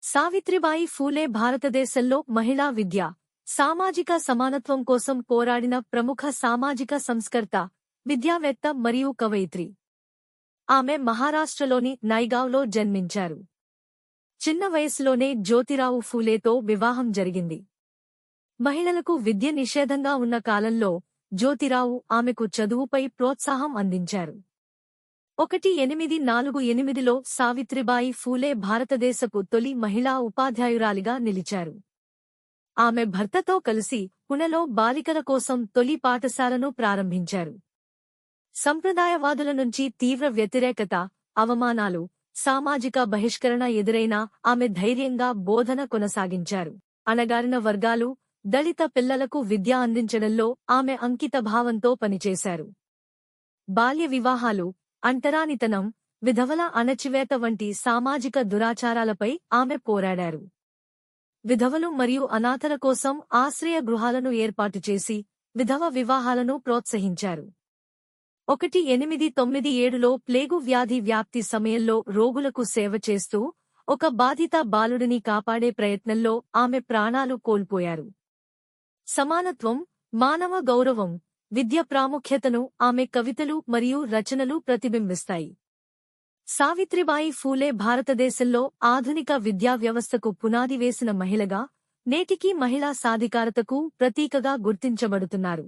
సావిత్రిబాయి ఫూలే భారతదేశంలో మహిళా విద్య, సామాజిక సమానత్వం కోసం పోరాడిన ప్రముఖ సామాజిక సంస్కర్త, విద్యావేత్త మరియు కవయిత్రి. ఆమె మహారాష్ట్రలోని నైగావ్లో జన్మించారు. చిన్న వయసులోనే జ్యోతిరావు ఫూలేతో వివాహం జరిగింది. మహిళలకు విద్య నిషేధంగా ఉన్న కాలంలో జ్యోతిరావు ఆమెకు చదువుపై ప్రోత్సాహం అందించారు. 1848లో సావిత్రిబాయి ఫూలే భారతదేశపు తొలి మహిళా ఉపాధ్యాయురాలిగా నిలిచారు. ఆమె భర్తతో కలిసి పుణెలో బాలికల కోసం తొలి పాఠశాలను ప్రారంభించారు. సంప్రదాయవాదుల నుంచి తీవ్ర వ్యతిరేకత, అవమానాలు, సామాజిక బహిష్కరణ ఎదురైనా ఆమె ధైర్యంగా బోధన కొనసాగించారు. అణగారిన వర్గాలు, దళిత పిల్లలకు విద్య అందించడంలో ఆమె అంకితభావంతో పనిచేశారు. బాల్య వివాహాలు, అంటరానితనం, విధవల అణచివేత వంటి సామాజిక దురాచారాలపై ఆమె పోరాడారు. విధవలు మరియు అనాథల కోసం ఆశ్రయ గృహాలను ఏర్పాటు చేసి విధవ వివాహాలను ప్రోత్సహించారు. 1897లో ప్లేగు వ్యాధి వ్యాప్తి సమయంలో రోగులకు సేవ చేస్తూ ఒక బాధిత బాలుడిని కాపాడే ప్రయత్నంలో ఆమె ప్రాణాలు కోల్పోయారు. సమానత్వం, మానవ గౌరవం, విద్య ప్రాముఖ్యతను ఆమె కవితలు మరియు రచనలు ప్రతిబింబిస్తాయి. సావిత్రిబాయి ఫూలే భారతదేశంలో ఆధునిక విద్యా వ్యవస్థకు పునాది వేసిన మహిళగా, నేటికీ మహిళా సాధికారతకు ప్రతీకగా గుర్తించబడుతున్నారు.